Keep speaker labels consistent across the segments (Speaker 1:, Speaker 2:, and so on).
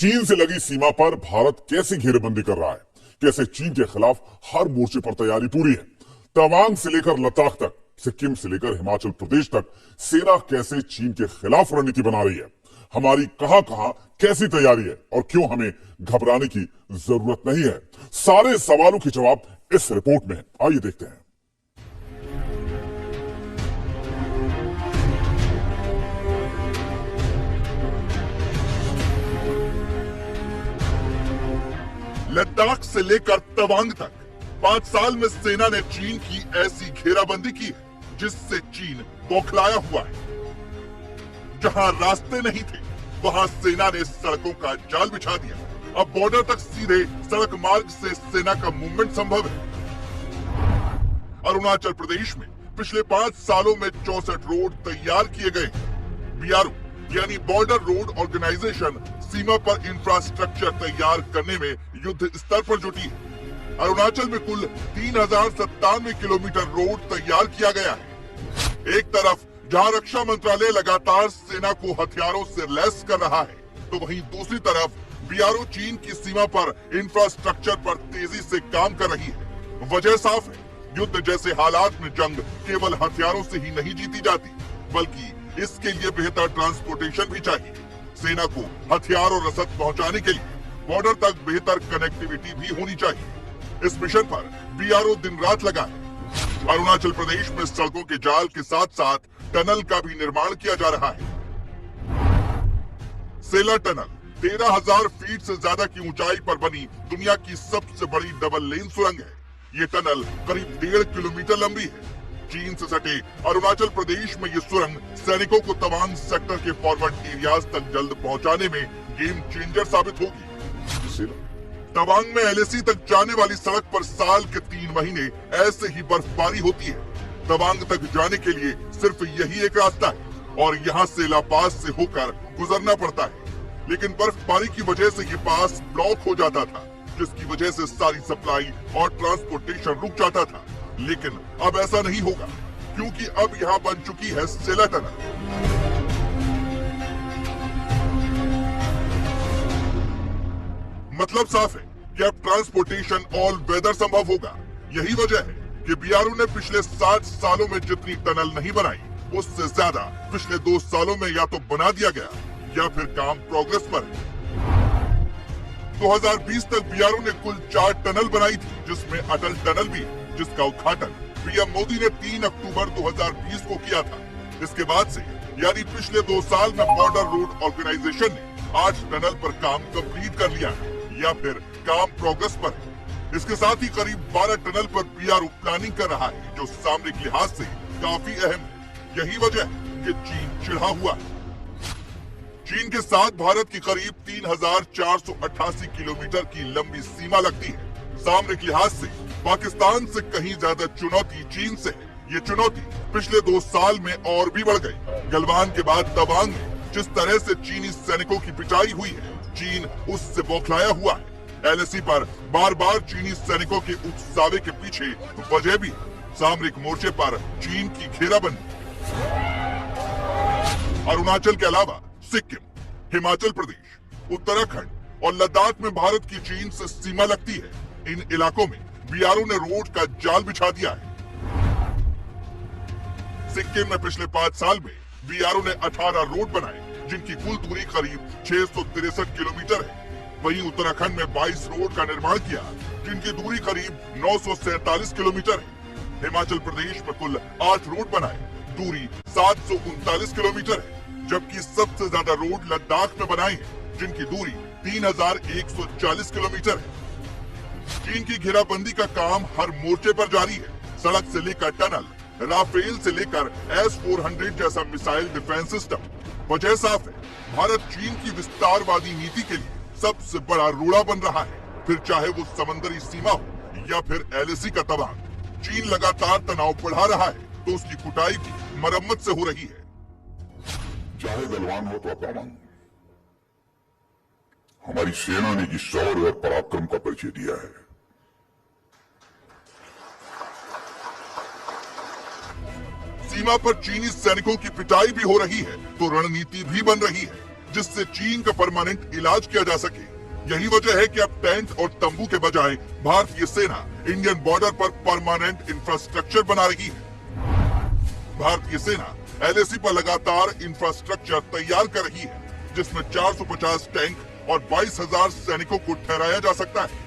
Speaker 1: चीन से लगी सीमा पर भारत कैसे घेरेबंदी कर रहा है, कैसे चीन के खिलाफ हर मोर्चे पर तैयारी पूरी है। तवांग से लेकर लद्दाख तक, सिक्किम से लेकर हिमाचल प्रदेश तक सेना कैसे चीन के खिलाफ रणनीति बना रही है, हमारी कहां कहां कैसी तैयारी है और क्यों हमें घबराने की जरूरत नहीं है, सारे सवालों के जवाब इस रिपोर्ट में है। आइए देखते हैं। लद्दाख से लेकर तवांग तक 5 साल में सेना ने चीन की ऐसी घेराबंदी की है जिससे चीन बौखलाया हुआ है। जहां रास्ते नहीं थे वहां सेना ने सड़कों का जाल बिछा दिया। अब बॉर्डर तक सीधे सड़क मार्ग से सेना का मूवमेंट संभव है। अरुणाचल प्रदेश में पिछले 5 सालों में 64 रोड तैयार किए गए हैं। बीआरओ यानी बॉर्डर रोड ऑर्गेनाइजेशन सीमा पर इंफ्रास्ट्रक्चर तैयार करने में युद्ध स्तर पर जुटी है। अरुणाचल में कुल 3097 किलोमीटर रोड तैयार किया गया है। एक तरफ जहां रक्षा मंत्रालय लगातार सेना को हथियारों से लैस कर रहा है, तो वहीं दूसरी तरफ बीआरओ चीन की सीमा पर इंफ्रास्ट्रक्चर पर तेजी से काम कर रही है। वजह साफ है, युद्ध जैसे हालात में जंग केवल हथियारों से ही नहीं जीती जाती, बल्कि इसके लिए बेहतर ट्रांसपोर्टेशन भी चाहिए। सेना को हथियार और रसद पहुंचाने के लिए बॉर्डर तक बेहतर कनेक्टिविटी भी होनी चाहिए। इस मिशन पर बीआरओ दिन रात लगा है। अरुणाचल प्रदेश में सड़कों के जाल के साथ साथ टनल का भी निर्माण किया जा रहा है। सेला टनल 13,000 फीट से ज्यादा की ऊंचाई पर बनी दुनिया की सबसे बड़ी डबल लेन सुरंग है। ये टनल करीब 1.5 किलोमीटर लंबी है। चीन से सटे अरुणाचल प्रदेश में ये सुरंग सैनिकों को तवांग सेक्टर के फॉरवर्ड एरियाज तक जल्द पहुंचाने में गेम चेंजर साबित होगी। तवांग में एलएसी तक जाने वाली सड़क पर साल के 3 महीने ऐसे ही बर्फबारी होती है। तवांग तक जाने के लिए सिर्फ यही एक रास्ता है और यहाँ से ला पास से होकर गुजरना पड़ता है। लेकिन बर्फबारी की वजह से ये पास ब्लॉक हो जाता था, जिसकी वजह से सारी सप्लाई और ट्रांसपोर्टेशन रुक जाता था। लेकिन अब ऐसा नहीं होगा, क्योंकि अब यहाँ बन चुकी है सेला टनल। मतलब साफ है कि अब ट्रांसपोर्टेशन ऑल वेदर संभव होगा। यही वजह है कि बीआरओ ने पिछले 60 सालों में जितनी टनल नहीं बनाई, उससे ज्यादा पिछले 2 सालों में या तो बना दिया गया या फिर काम प्रोग्रेस पर है। 2020 तक बीआरओ ने कुल 4 टनल बनाई थी, जिसमें अटल टनल भी है, जिसका उद्घाटन पीएम मोदी ने 3 अक्टूबर 2020 को किया था। इसके बाद से यानी पिछले 2 साल में बॉर्डर रोड ऑर्गेनाइजेशन ने 8 टनल पर काम कंप्लीट कर लिया है या फिर काम प्रोग्रेस पर है। इसके साथ ही करीब 12 टनल पर बीआरओ प्लानिंग कर रहा है, जो सामरिक लिहाज से काफी अहम है। यही वजह है कि चीन चिढ़ा हुआ है। चीन के साथ भारत की करीब 3,488 किलोमीटर की लंबी सीमा लगती है। सामरिक लिहाज से पाकिस्तान से कहीं ज्यादा चुनौती चीन से है। ये चुनौती पिछले 2 साल में और भी बढ़ गई। गलवान के बाद तवांग में जिस तरह से चीनी सैनिकों की पिटाई हुई है, चीन उससे बौखलाया हुआ है। एलएसी पर बार बार चीनी सैनिकों के उकसावे के पीछे वजह भी है। सामरिक मोर्चे पर चीन की घेराबंदी। अरुणाचल के अलावा सिक्किम, हिमाचल प्रदेश, उत्तराखंड और लद्दाख में भारत की चीन से सीमा लगती है। इन इलाकों में बीआरओ ने रोड का जाल बिछा दिया है। सिक्किम में पिछले 5 साल में बीआरओ ने 18 रोड बनाए, जिनकी कुल दूरी करीब 663 किलोमीटर है। वहीं उत्तराखंड में 22 रोड का निर्माण किया, जिनकी दूरी करीब 947 किलोमीटर है। हिमाचल प्रदेश में कुल 8 रोड बनाए, दूरी 739 किलोमीटर है, जबकि सबसे ज्यादा रोड लद्दाख में बनाए हैं, जिनकी दूरी 3140 किलोमीटर है। चीन की घेराबंदी का काम हर मोर्चे पर जारी है। सड़क से लेकर टनल, राफेल से लेकर S-400 जैसा मिसाइल डिफेंस सिस्टम। वजह साफ है, भारत चीन की विस्तारवादी नीति के लिए सबसे बड़ा रोड़ा बन रहा है, फिर चाहे वो समंदरी सीमा हो या फिर एलएसी का तवांग। चीन लगातार तनाव बढ़ा रहा है, तो उसकी कुटाई भी मरम्मत से हो रही है।
Speaker 2: चाहे गलवान हो तो तवांग, हमारी सेना ने जिस शौर्य और पराक्रम का परिचय दिया है,
Speaker 1: सीमा पर चीनी सैनिकों की पिटाई भी हो रही है, तो रणनीति भी बन रही है। जिससे चीन का परमानेंट इलाज किया जा सके। यही वजह है कि अब टेंट और तंबू के बजाय भारतीय सेना इंडियन बॉर्डर पर परमानेंट इंफ्रास्ट्रक्चर बना रही है। भारतीय सेना एलएसी पर लगातार इंफ्रास्ट्रक्चर तैयार कर रही है, जिसमें 450 टैंक और 22,000 सैनिकों को ठहराया जा सकता है।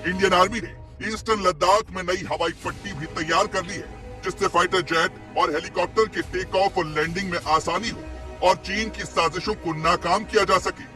Speaker 1: इंडियन आर्मी ने ईस्टर्न लद्दाख में नई हवाई पट्टी भी तैयार कर ली है, जिससे फाइटर जेट और हेलीकॉप्टर के टेक ऑफ और लैंडिंग में आसानी हो और चीन की साजिशों को नाकाम किया जा सके।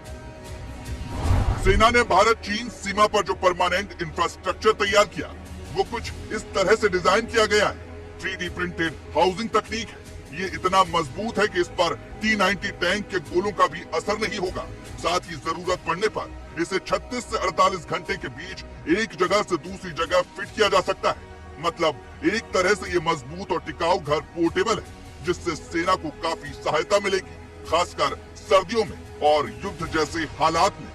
Speaker 1: सेना ने भारत चीन सीमा पर जो परमानेंट इंफ्रास्ट्रक्चर तैयार किया, वो कुछ इस तरह से डिजाइन किया गया है। 3D प्रिंटेड हाउसिंग तकनीक है। ये इतना मजबूत है कि इस पर T-90 टैंक के गोलों का भी असर नहीं होगा। साथ ही जरूरत पड़ने पर इसे 36 से 48 घंटे के बीच एक जगह से दूसरी जगह फिट किया जा सकता है। मतलब एक तरह से ये मजबूत और टिकाऊ घर पोर्टेबल है, जिससे सेना को काफी सहायता मिलेगी, खासकर सर्दियों में और युद्ध जैसे हालात में।